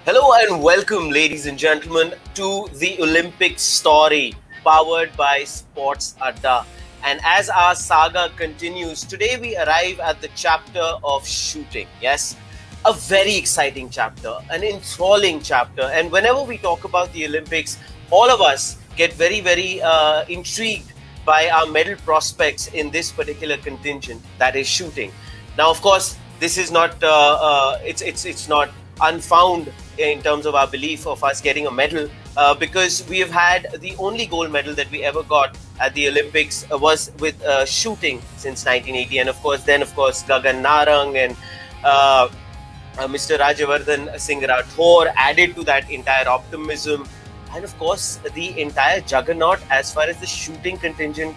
Hello and welcome, ladies and gentlemen, to the Olympic story powered by Sports Adda. And as our saga continues, today we arrive at the chapter of shooting. Yes, a very exciting chapter, an enthralling chapter. And whenever we talk about the Olympics, all of us get very intrigued by our medal prospects in this particular contingent, that is shooting. Now, of course, this is not it's not unfound in terms of our belief of us getting a medal, because we have had the only gold medal that we ever got at the Olympics was with shooting since 1980, and of course Gagan Narang and Mr. Rajavardhan Singh Rathore added to that entire optimism, and of course the entire juggernaut as far as the shooting contingent,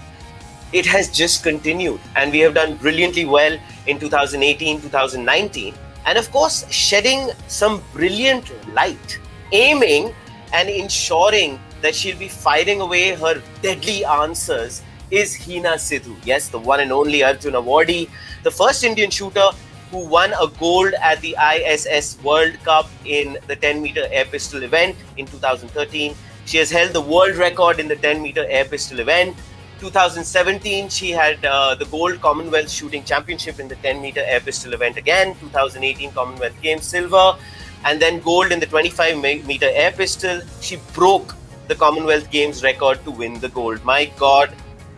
it has just continued, and we have done brilliantly well in 2018, 2019, and of course shedding some brilliant light, aiming and ensuring that she'll be firing away her deadly answers is Heena Sidhu. Yes, the one and only Arjun awardee, the first Indian shooter who won a gold at the ISS World Cup in the 10-meter air pistol event in 2013. She has held the world record in the 10-meter air pistol event. 2017, she had the gold Commonwealth Shooting Championship in the 10-meter air pistol event again. 2018 Commonwealth Games silver, and then gold in the 25-meter air pistol. She broke the Commonwealth Games record to win the gold. My God,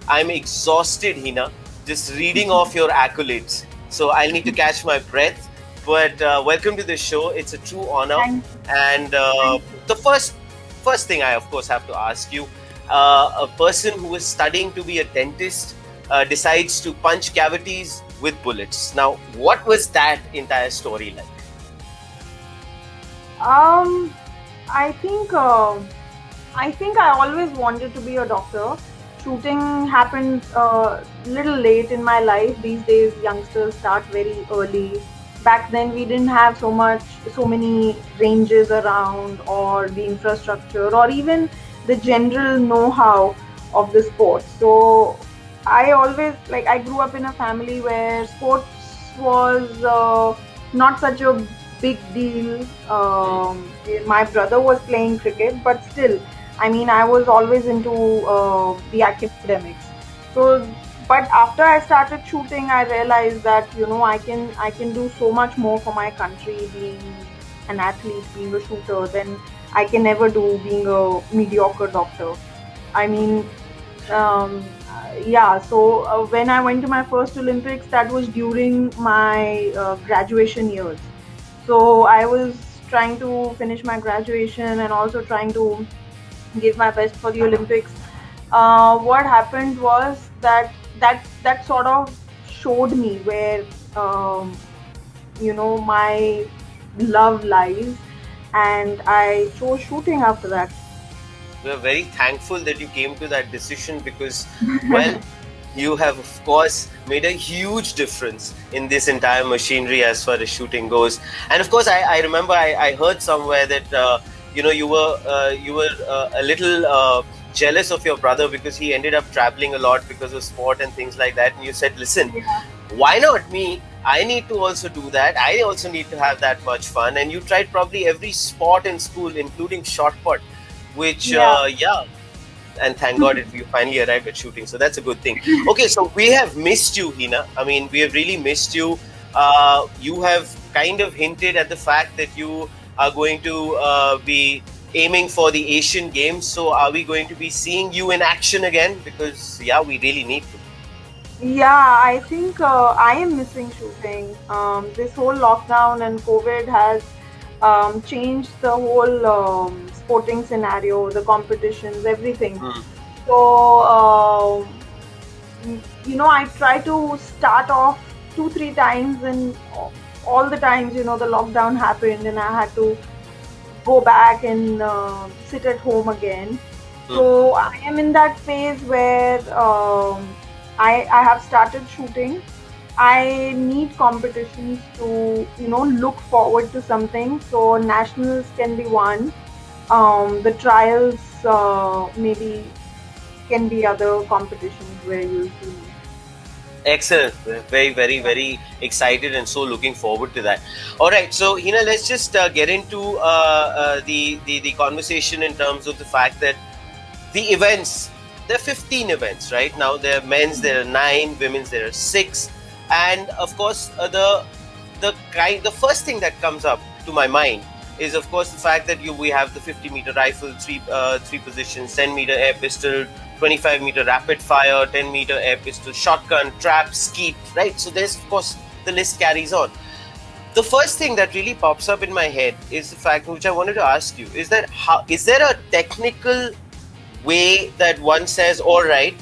I'm exhausted, Heena, just reading off your accolades. So I'll need to catch my breath. But welcome to the show. It's a true honor. And the first thing I, of course, have to ask you, a person who is studying to be a dentist decides to punch cavities with bullets. Now, what was that entire story like? Um, I think I always wanted to be a doctor. Shooting happened a little late in my life. These days, youngsters start very early. Back then, we didn't have so many ranges around, or the infrastructure, or even the general know-how of the sport. So, I grew up in a family where sports was not such a big deal. My brother was playing cricket, but still, I mean, I was always into the academics. So, but after I started shooting, I realized that I can do so much more for my country being an athlete, being a shooter, than I can ever do being a mediocre doctor. I mean, um, yeah. So when I went to my first Olympics, that was during my graduation years. So I was trying to finish my graduation and also trying to give my best for the Olympics. What happened was that sort of showed me where my love lies, and I chose shooting after that. We're very thankful that you came to that decision because, well, you have, of course, made a huge difference in this entire machinery as far as shooting goes. And of course, I remember I heard somewhere that you were a little jealous of your brother because he ended up traveling a lot because of sport and things like that. And you said, "Listen, Yeah. why not me? I need to also do that. I also need to have that much fun." And you tried probably every sport in school, including shot put, which Yeah. yeah, and thank God you finally arrived at shooting. So that's a good thing. Okay, so we have missed you, Heena. I mean, we have really missed you. You have kind of hinted at the fact that you are going to be aiming for the Asian Games. So are we going to be seeing you in action again? Because yeah, we really need to. Yeah, I think I am missing shooting. This whole lockdown and COVID has changed the whole sporting scenario, the competitions, everything. Hmm. So, I try to start off two, three times, and all the times, the lockdown happened, and I had to go back and sit at home again. Hmm. So I am in that phase where I have started shooting. I need competitions to look forward to something. So nationals can be one. The trials maybe can be other competitions where you'll see me. Excellent. We're very, very, very excited and so looking forward to that. All right. So, Heena, let's just get into the conversation in terms of the fact that the events, there are 15 events right now. There are men's, there are 9, women's, there are 6. And of course, the first thing that comes up to my mind is, of course, the fact that we have the 50-meter rifle, three positions, 10-meter air pistol, 25-meter rapid fire, 10-meter air pistol, shotgun, trap, skeet, right? So there's, of course, the list carries on. The first thing that really pops up in my head is the fact, which I wanted to ask you, is that is there a technical way that one says, all right,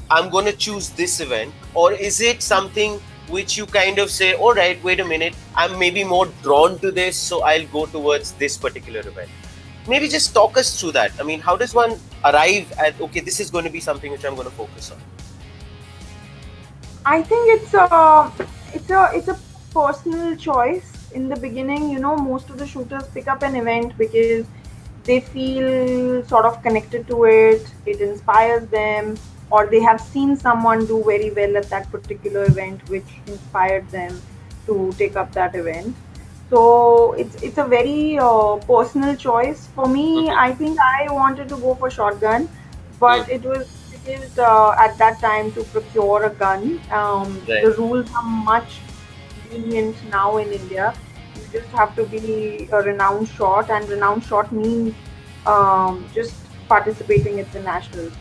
I'm going to choose this event, or is it something which you kind of say, all right, wait a minute, I'm maybe more drawn to this, so I'll go towards this particular event? Maybe just talk us through that. I mean, how does one arrive at, okay, this is going to be something which I'm going to focus on? I think it's a personal choice. In the beginning, most of the shooters pick up an event because they feel sort of connected to it, it inspires them, or they have seen someone do very well at that particular event, which inspired them to take up that event. So it's a very personal choice. For me, Mm-hmm. I think I wanted to go for shotgun, but Mm. it was because at that time to procure a gun, Right. the rules are much lenient now in India. You just have to be a renowned shot, and renowned shot means just participating at the nationals.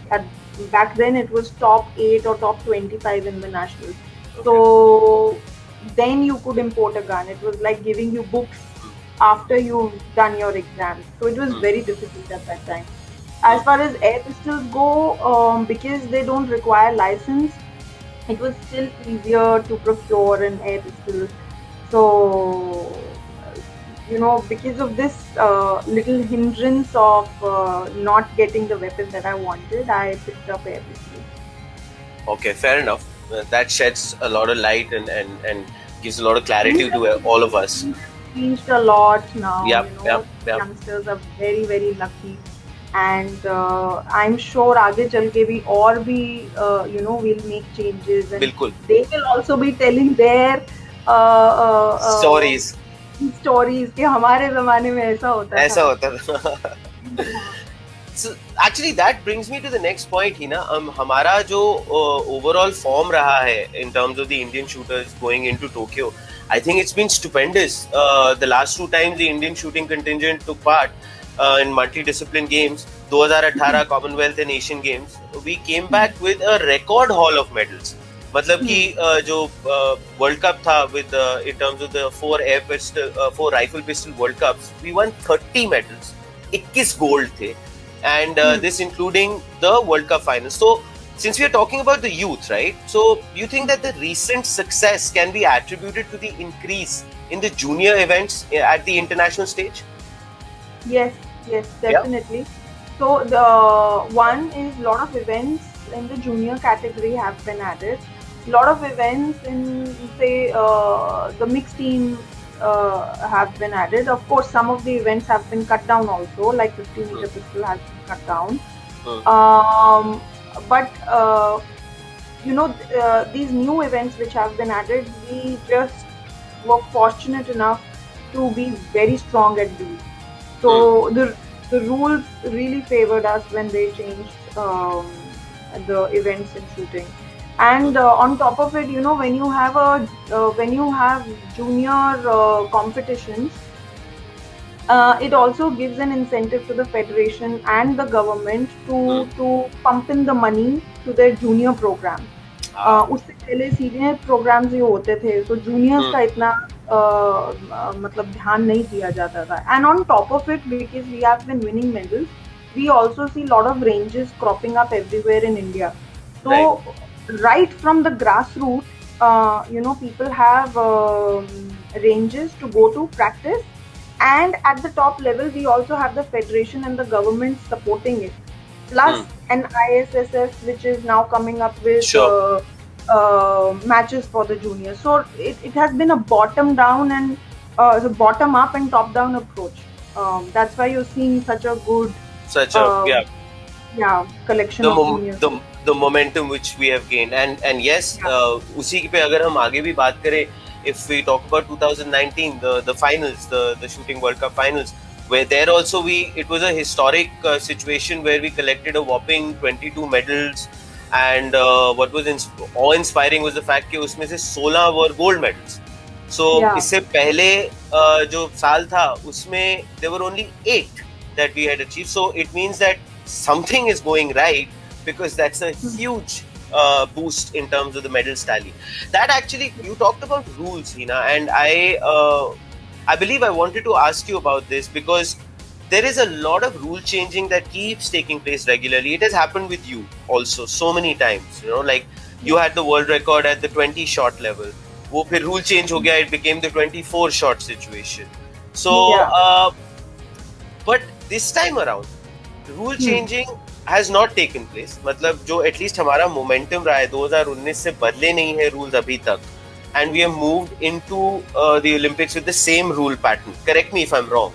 Back then, it was top 8 or top 25 in the nationals. Okay. So then you could import a gun. It was like giving you books after you've done your exams. So it was Mm. very difficult at that time. As Mm. far as air pistols go, because they don't require license, it was still easier to procure an air pistol. So, because of this little hindrance of not getting the weapon that I wanted, I picked up air pistol. Okay, fair enough. That sheds a lot of light and gives a lot of clarity Things to all of us. have changed a lot now. Yep, yep, yep. Youngsters are very, very lucky. And I'm sure आगे चल के भी और भी will make changes, and बिल्कुल. they will also be telling their Stories. stories कि हमारे ज़माने में ऐसा होता ऐसा था. होता था. So actually that brings me to the next point, Hina. हमारा जो overall form रहा है in terms of the Indian shooters going into Tokyo, I think it's been stupendous. The last 2 times the Indian shooting contingent took part in multi-discipline games, 2018 Commonwealth and Asian Games, we came back with a record haul of medals. मतलब कि जो world cup था with in terms of the 4 rifle pistol World Cups, we won 30 medals, 21 gold थे, and this including the World Cup finals. So since we are talking about the youth, right? So you think that the recent success can be attributed to the increase in the junior events at the international stage? Yes, yes, Yeah. definitely. So the one is lot of events in the junior category have been added. Lot of events in say the mixed team have been added. Of course, some of the events have been cut down also, like 50-meter pistol has been cut down. But these new events which have been added, we just were fortunate enough to be very strong at these. So the rules really favored us when they changed the events in shooting. And on top of it, when you have junior competitions, it also gives an incentive to the federation and the government to pump in the money to their junior program. उससे पहले senior programmes ही होते थे, तो juniors का इतना मतलब ध्यान नहीं दिया जाता था. And on top of it, because we have been winning medals, we also see lot of ranges cropping up everywhere in India. So right from the grassroots, people have ranges to go to practice, and at the top level we also have the federation and the government supporting it, plus an ISSF which is now coming up with matches for the juniors. So it has been a bottom down and bottom up and top down approach. That's why you're seeing such a good Yeah, collection the of mom, juniors. the momentum which we have gained, and yes, Yeah, उसी पे अगर हम आगे भी बात करें, if we talk about 2019, the finals, the shooting World Cup finals, where there also it was a historic situation where we collected a whopping 22 medals, and what was awe inspiring was the fact कि उसमें से 16 were gold medals. So yeah. इससे पहले जो साल था उसमें there were only 8 that we had achieved. So it means that something is going right, because that's a huge boost in terms of the medals tally. That actually, you talked about rules, Heena, and I believe I wanted to ask you about this because there is a lot of rule changing that keeps taking place regularly. It has happened with you also so many times. Like you had the world record at the 20 shot level. वो फिर rule change हो गया, it became the 24 shot situation. So, Yeah. but this time around, rule Hmm. Changing has not taken place. मतलब जो at least हमारा momentum रहा है 2019 से बदले नहीं है रूल्स अभी तक, and we have moved into the Olympics with the same rule pattern. Correct me if I am wrong.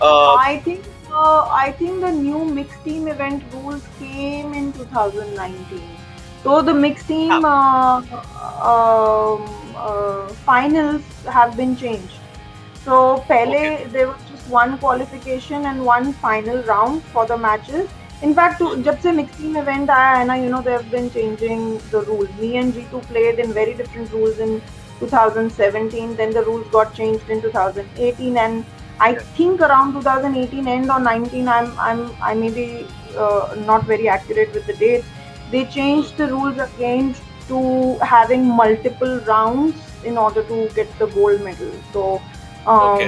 I think the new mixed team event rules came in 2019. So the mixed team finals have been changed. So okay. pehle there was just one qualification and one final round for the matches. In fact, जब से mixed team event आया है ना, they have been changing the rules. Me and Jitu played in very different rules in 2017. Then the rules got changed in 2018, and I think around 2018 end or 19, I may be not very accurate with the dates. They changed the rules again to having multiple rounds in order to get the gold medal. So okay.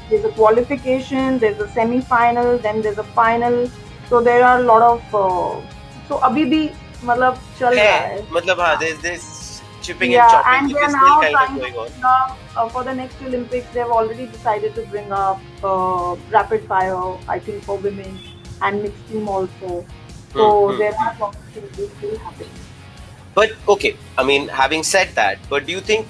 there's a qualification, there's a semi-final, then there's a final. So there are a lot of so अभी भी मतलब चल रहा है है. मतलब हाँ, there's chipping and Yeah, chopping and which they are is still now kind of trying to going on. bring up for the next Olympics. They've already decided to bring up rapid fire, I think, for women and mixed team also. So there are lots of changes still happening. But okay, I mean, having said that, but do you think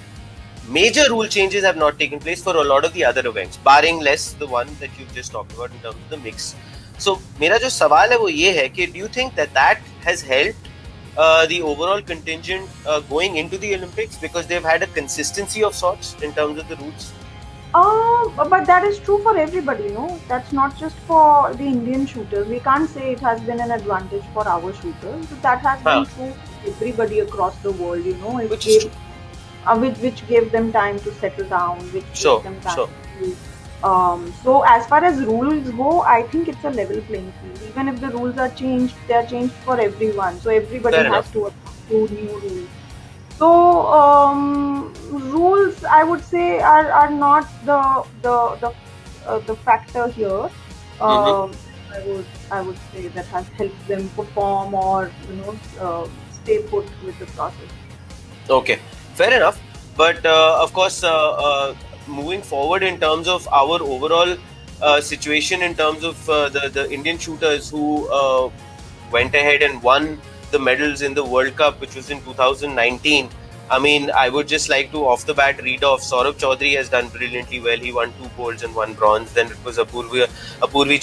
major rule changes have not taken place for a lot of the other events, barring less the one that you've just talked about in terms of the mix? So, मेरा जो सवाल है वो ये है कि do you think that has helped the overall contingent going into the Olympics because they've had a consistency of sorts in terms of the rules? But that is true for everybody, no? That's not just for the Indian shooters. We can't say it has been an advantage for our shooters. That has been true for everybody across the world, It Which is true. which gave them time to settle down, which Sure, gave them time sure. to. So as far as rules go, I think it's a level playing field. Even if the rules are changed, they are changed for everyone. So everybody Fair has enough. to adapt to new rules. So rules, I would say, are not the factor here. Mm-hmm. Um, I would say that has helped them perform or stay put with the process. Okay, fair enough. But of course, moving forward in terms of our overall situation, in terms of the Indian shooters who went ahead and won the medals in the World Cup, which was in 2019. I mean, I would just like to, off the bat, read off. Saurabh Chaudhary has done brilliantly well. He won 2 golds and 1 bronze. Then it was Apurvi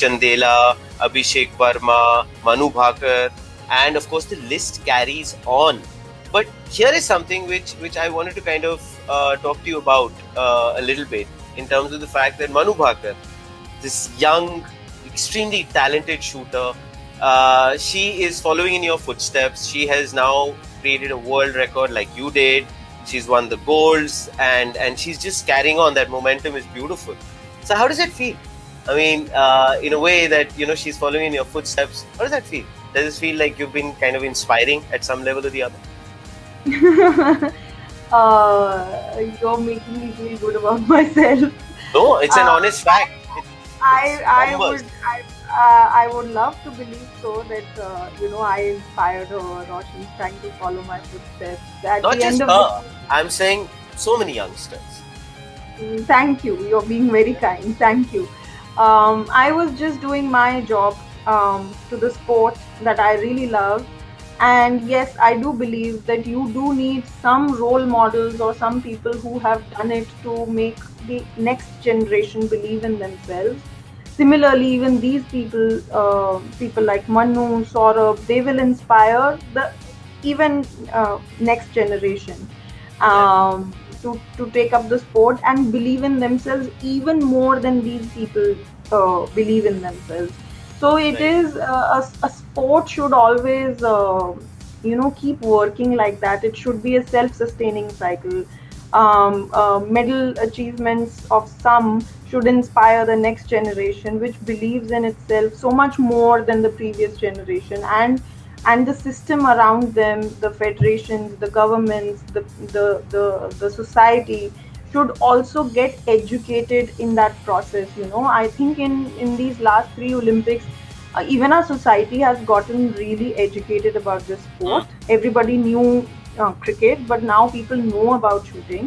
Chandela, Abhishek Verma, Manu Bhakar, and of course the list carries on. But here is something which I wanted to kind of talk to you about a little bit, in terms of the fact that Manu Bhakar, this young, extremely talented shooter, she is following in your footsteps. She has now created a world record like you did. She's won the golds, and she's just carrying on. That momentum is beautiful. So how does it feel? I mean, in a way that she's following in your footsteps. How does that feel? Does it feel like you've been kind of inspiring at some level or the other? You're making me feel good about myself. No, it's an honest fact. I numbers. I would love to believe so that I inspired her or she's trying to follow my footsteps. At Not the just end of her. I'm saying so many youngsters. Thank you. You're being very kind. Thank you. I was just doing my job to the sport that I really love. And yes, I do believe that you do need some role models or some people who have done it to make the next generation believe in themselves. Similarly, even these people, people like Manu, Saurabh, they will inspire the even next generation Yeah. to take up the sport and believe in themselves even more than these people believe in themselves. So it Right. is a sport should always keep working like that. It should be a self-sustaining cycle. Medal achievements of some should inspire the next generation, which believes in itself so much more than the previous generation, and the system around them, the federations, the governments, the society should also get educated in that process. I think in these last three Olympics, even our society has gotten really educated about this Mm. sport. Everybody knew cricket, but now people know about shooting.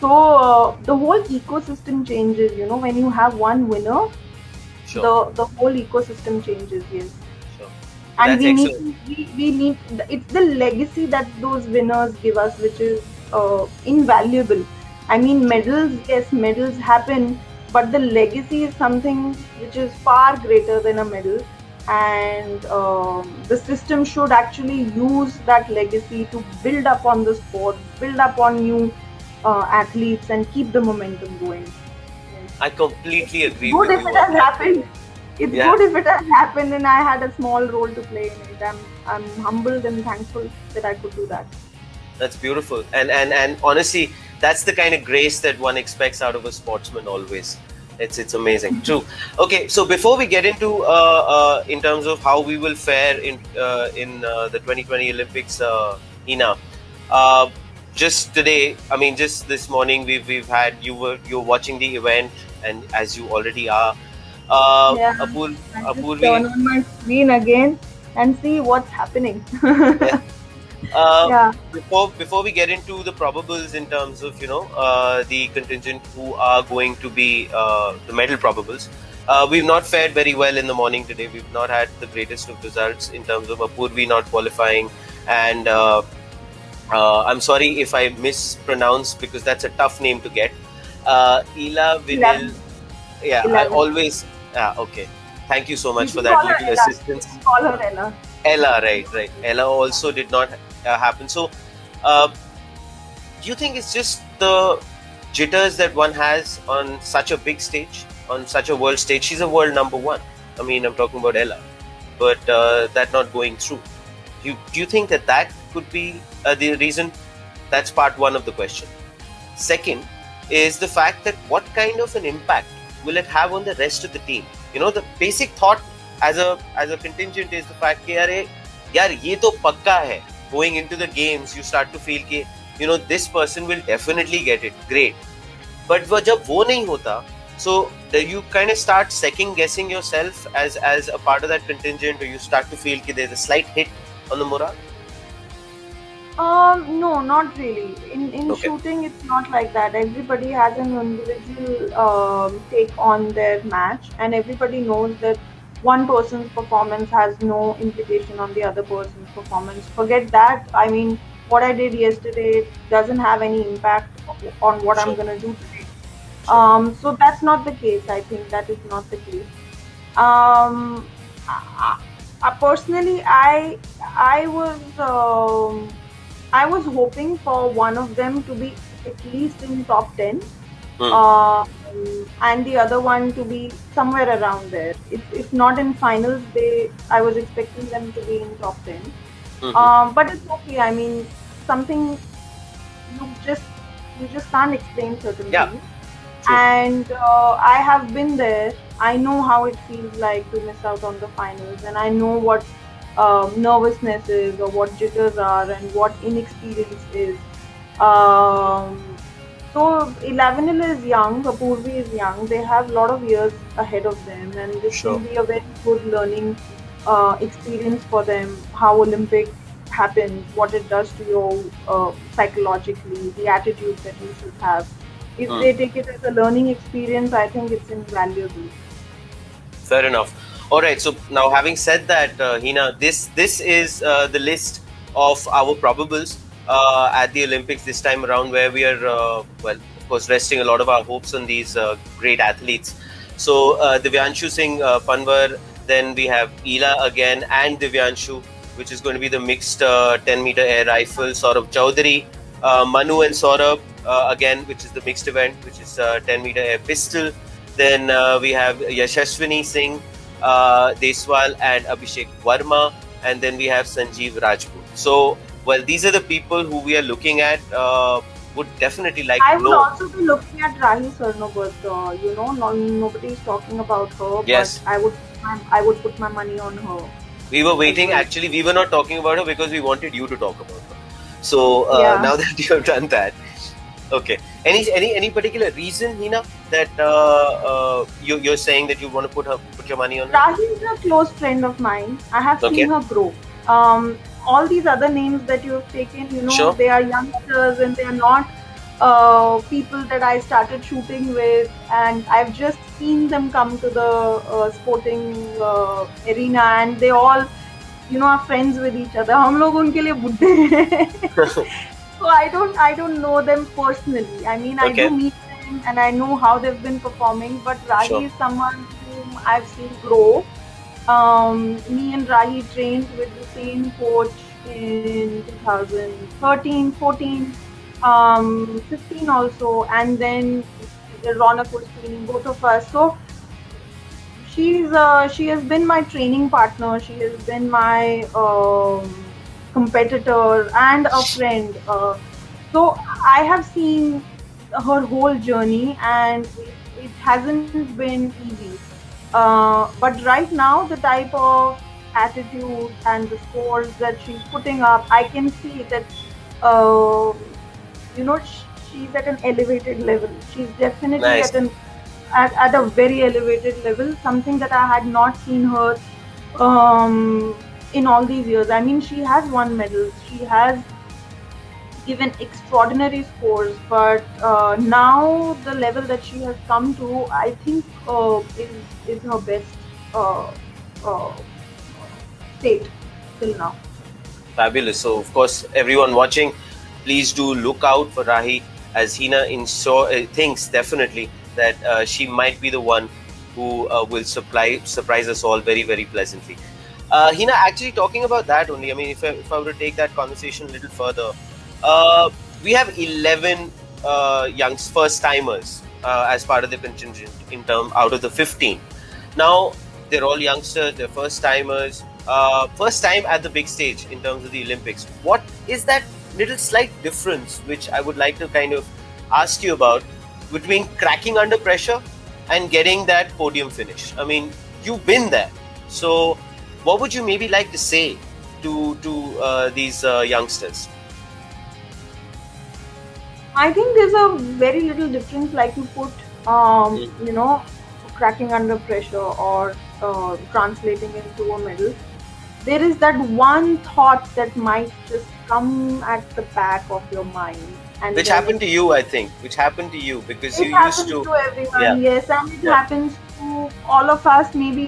So the whole ecosystem changes. When you have one winner, Sure. the whole ecosystem changes. Yes. Sure. And That's we need excellent. we need it's the legacy that those winners give us, which is invaluable. I mean, True. medals, yes, medals happen, but the legacy is something which is far greater than a medal. And the system should actually use that legacy to build up on the sport, build up on new athletes, and keep the momentum going. Yes. I It's, completely it's agree good with if you it on has that. happened. It's Yeah. good if it has happened and I had a small role to play in it. I'm humbled and thankful that I could do that. That's beautiful. And honestly, that's the kind of grace that one expects out of a sportsman always. It's amazing. True. Okay, so before we get into in terms of how we will fare in the 2020 Olympics, Hina, uh, just today, I mean, just this morning, we've had you're watching the event, and as you already are, Yeah, I just turn Apurvi, on my screen again and see what's happening. yeah. Uh, Yeah, before we get into the probables in terms of the contingent who are going to be the medal probables, we've not fared very well in the morning today. We've not had the greatest of results in terms of Apurvi not qualifying, and I'm sorry if I mispronounce because that's a tough name to get. Ila Vinil, 11, yeah, I 11. always okay. Thank you so You much for can that call her little Ella. You assistance. can call her Ella. Ella, right, right. Ella also did not happen. So, uh, do you think it's just the jitters that one has on such a big stage, on such a world stage? She's a world number one. I mean, I'm talking about Ella, but that not going through. Do you think that could be the reason? That's part one of the question. Second is the fact that what kind of an impact will it have on the rest of the team? The basic thought as a contingent is the fact कि अरे यार ये तो पक्का है. Going into the games, you start to feel कि this person will definitely get it. Great. But जब वो नहीं होता, so you kind of start second guessing yourself as a part of that contingent, or you start to feel कि there's a slight hit on the morale. No, not really. In Okay. shooting, it's not like that. Everybody has an individual take on their match, and everybody knows that one person's performance has no implication on the other person's performance. Forget that. I mean, what I did yesterday doesn't have any impact on what I'm Sure. gonna do today. Sure. So that's not the case. I think that is not the case. Um, Personally, I was hoping for one of them to be at least in top 10, Hmm. and the other one to be somewhere around there. If not in finals, I was expecting them to be in top 10. Mm-hmm. But it's okay. I mean, something you just you just can't explain certain Yeah. things. True. And I have been there. I know how it feels like to miss out on the finals, and I know what nervousness is, or what jitters are, and what inexperience is. Um, so 11 is young, Apurvi is young. They have a lot of years ahead of them, and this can Sure. be a very good learning experience for them. How Olympics happens, what it does to you psychologically, the attitude that you should have. If Hmm. they take it as a learning experience, I think it's invaluable. Fair enough. All right. So now, having said that, Hina, this is the list of our probables at the Olympics this time around, where we are well, of course, resting a lot of our hopes on these great athletes. So Divyanshu Singh Panwar, then we have Ela again and Divyanshu, which is going to be the mixed 10-meter air rifle. Saurabh Chowdhury, Manu and Saurabh again, which is the mixed event, which is 10-meter air pistol. Then we have Yashaswini Singh, Deswal and Abhishek Verma, and then we have Sanjeev Rajput. So, well, these are the people who we are looking at. Would definitely like I to would know. also be looking at Rahi Sarno, but nobody is talking about her. But Yes, I would put my money on her we were as waiting. well. Actually, we were not talking about her because we wanted you to talk about her. So Yeah. now that you have done that, okay. Any particular reason, Hina, that you're saying that you want to put your money on her? Rahi is a close friend of mine. I have Okay, seen her grow. Um, all these other names that you have taken, sure. they are youngsters and they are not people that I started shooting with, and I've just seen them come to the sporting arena, and they all, are friends with each other. हम लोग उनके लिए बुड्ढे हैं. So I don't know them personally. I mean, I do Okay, meet them and I know how they've been performing. But sure. Rahi is someone whom I've seen grow. Me and Rahi trained with the same coach in 2013, 14, 15 also, and then Ronak was training both of us. So she has been my training partner. She has been my competitor and a friend. So I have seen her whole journey, and it hasn't been easy. But right now, the type of attitude and the scores that she's putting up, I can see that uh, she's at an elevated level. She's definitely Nice. at a very elevated level, something that I had not seen her in all these years. I mean, she has won medals, she has given extraordinary scores, but now the level that she has come to, I think, is her best uh, uh, state till now. Fabulous. So, of course, everyone watching, please do look out for Rahi, as Hina thinks definitely that she might be the one who will surprise us all very, very pleasantly. Hina, actually talking about that only, I mean, if I were to take that conversation a little further, uh, we have 11 young first timers as part of the contingent out of the 15. Now, they're all youngsters, they're first timers. First time at the big stage in terms of the Olympics. What is that little slight difference, which I would like to kind of ask you about, between cracking under pressure and getting that podium finish? I mean, you've been there. So, what would you maybe like to say to these youngsters? I think there's a very little difference, like you put, Mm. cracking under pressure or translating into a medal. There is that one thought that might just come at the back of your mind, and Which then happened to you, I think. Which happened to you because you it used happens to. to Yeah, everyone, yes, and it yeah, happens to all of us. Maybe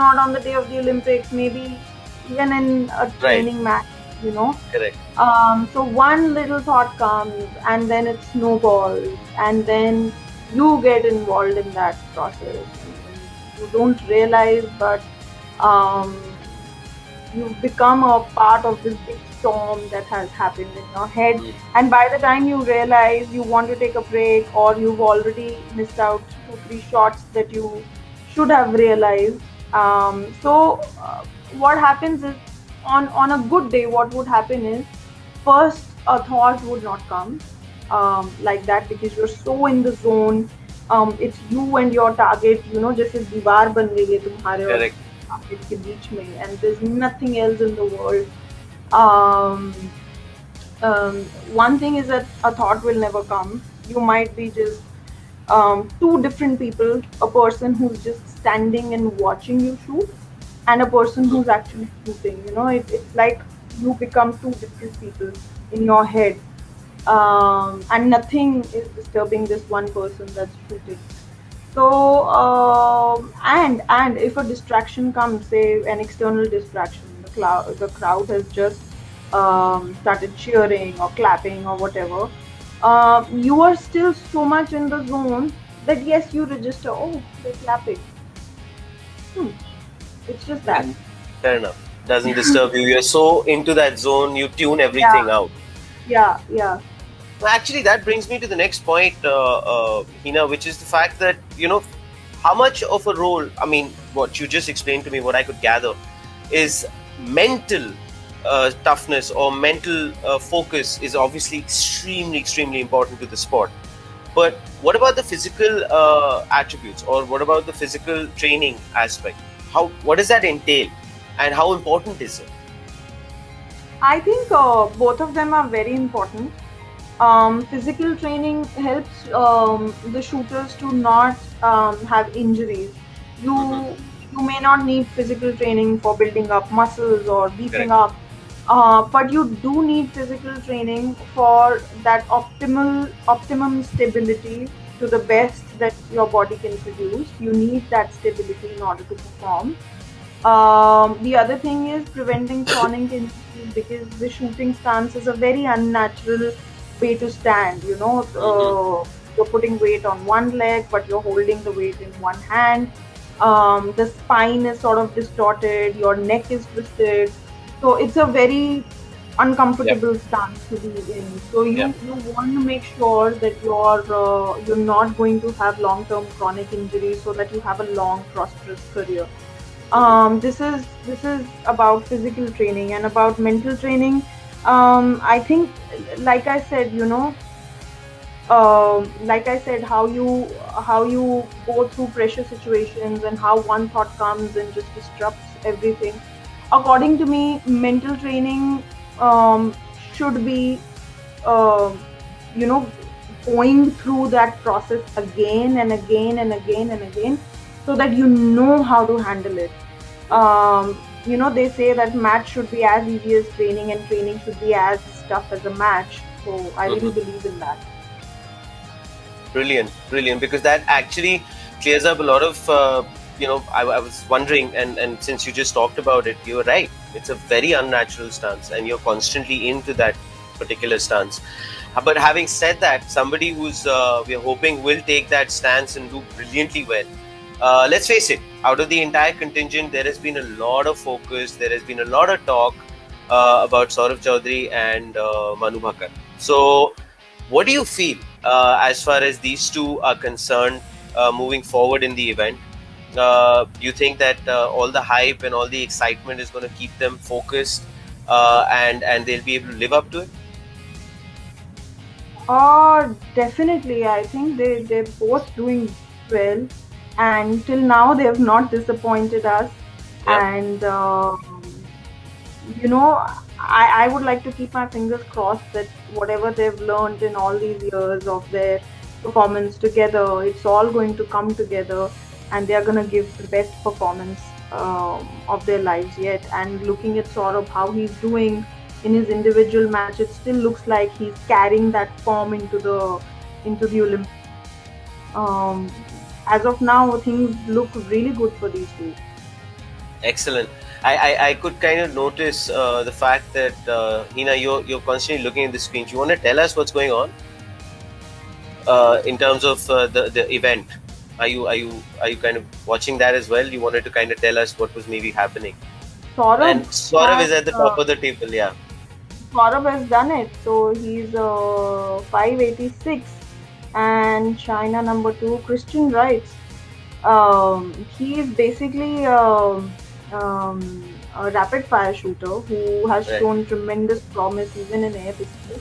not on the day of the Olympics, maybe even in a right, training match, you know. correct. So one little thought comes, and then it snowballs, and then you get involved in that process. And you don't realize, but um, you've become a part of this big storm that has happened in your head. Mm. And by the time you realize you want to take a break, or you've already missed out 2 3 shots that you should have realized. So what happens is, on a good day, what would happen is, first a thought would not come like that, because you're so in the zone. It's you and your target, जैसे दीवार बन गई है तुम्हारे और Correct. target के बीच में, and there's nothing else in the world. um, One thing is that a thought will never come. You might be just two different people, a person who's just standing and watching you shoot, and a person Mm. who's actually shooting. It's like you become two different people in your head, and nothing is disturbing this one person that's shooting. So, and if a distraction comes, say an external distraction, the crowd has just started cheering or clapping or whatever. You are still so much in the zone that yes, you register. Oh, they're clapping. Hmm. It's just that. And fair enough. Doesn't disturb you. You're so into that zone, you tune Yeah, everything out. yeah, yeah. Well, actually, that brings me to the next point, Hina, which is the fact that, how much of a role, I mean, what you just explained to me, what I could gather, is mental toughness or mental focus is obviously extremely, extremely important to the sport. But what about the physical attributes, or what about the physical training aspect? What does that entail, and how important is it? I think both of them are very important. Physical training helps the shooters to not have injuries. Mm-hmm. You may not need physical training for building up muscles or beefing Correct. up, but you do need physical training for that optimum stability to the best that your body can produce. You need that stability in order to perform. The other thing is preventing chronic injuries, because the shooting stance is a very unnatural way to stand. Mm-hmm. You're putting weight on one leg, but you're holding the weight in one hand. The spine is sort of distorted, your neck is twisted. So it's a very Yep. uncomfortable stance to be in. So Yep. you want to make sure that you're not going to have long-term chronic injuries, so that you have a long, prosperous career. Mm-hmm. This is about physical training, and about mental training. I think, like I said, how you go through pressure situations, and how one thought comes and just disrupts everything. According to me, mental training should be, um, you know, going through that process again and again and again and again, so that you know how to handle it. They say that match should be as easy as training, and training should be as tough as a match. So I really Mm-hmm. believe in that. Brilliant, brilliant, because that actually clears up a lot of, I was wondering, and since you just talked about it, you were right. It's a very unnatural stance, and you're constantly into that particular stance. But having said that, somebody who's we're hoping will take that stance and do brilliantly well. Let's face it, out of the entire contingent, there has been a lot of focus, there has been a lot of talk about Saurav Chaudhary and Manu Bhakat. So, what do you feel as far as these two are concerned moving forward in the event? Do you think that all the hype and all the excitement is going to keep them focused, and they'll be able to live up to it? Definitely. I think they're both doing well, and till now they have not disappointed us. Yeah. And you know, I would like to keep my fingers crossed that whatever they've learned in all these years of their performance together, it's all going to come together, and they are going to give the best performance of their lives yet. And looking at Saurabh, how he's doing in his individual match, it still looks like he's carrying that form into the Olympics. Um, as of now, things look really good for these two. Excellent. I could kind of notice the fact that Hina, you're constantly looking at the screen. Do you want to tell us what's going on in terms of the event? Are you kind of watching that as well? You wanted to kind of tell us what was maybe happening. And Saurabh Saurav has is at the top of the table. Yeah. Saurabh has done it. So he's 586, and China number two, Christian writes. He is basically a rapid fire shooter who has Right. shown tremendous promise even in air pistol.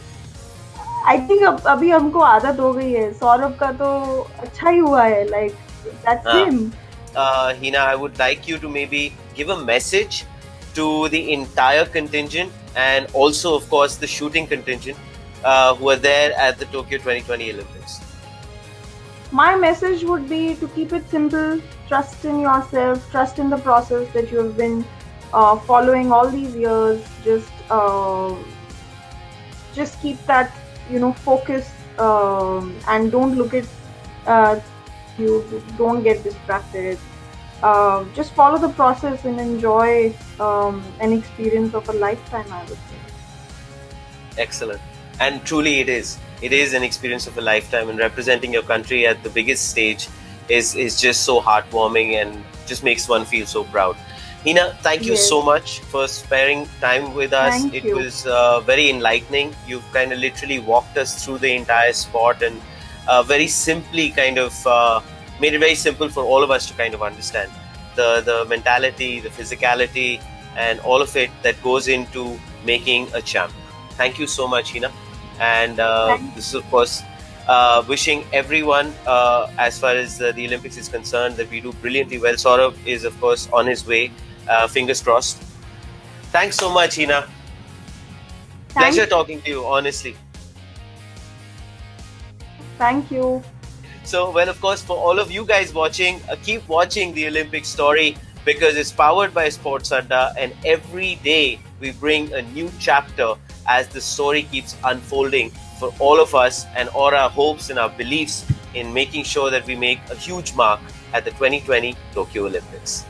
I think अभी हमको आदत हो गई है. सौरभ का तो अच्छा ही हुआ है. Like, that's Ah. him. Hina, I would like you to maybe give a message to the entire contingent, and also, of course, the shooting contingent who are there at the Tokyo 2020 Olympics. My message would be to keep it simple, trust in yourself, trust in the process that you have been following all these years. Just keep that, focus, and don't look at uh, you don't get distracted. Just follow the process and enjoy an experience of a lifetime, I would say. Excellent. And truly it is. it is an experience of a lifetime, and representing your country at the biggest stage is just so heartwarming and just makes one feel so proud. Heena, thank you Yes. so much for sparing time with us. Thank It you. was very enlightening. You've kind of literally walked us through the entire sport and very simply kind of made it very simple for all of us to kind of understand the mentality, the physicality, and all of it that goes into making a champ. Thank you so much, Heena. And Thank this is, of course, wishing everyone, as far as the Olympics is concerned, that we do brilliantly well. Saurabh is, of course, on his way. Fingers crossed. Thanks so much, Heena. thank Pleasure talking to you, honestly. thank you. So, well, of course, for all of you guys watching, keep watching the Olympic story because it's powered by Sports Adda, and every day we bring a new chapter as the story keeps unfolding for all of us and all our hopes and our beliefs in making sure that we make a huge mark at the 2020 Tokyo Olympics.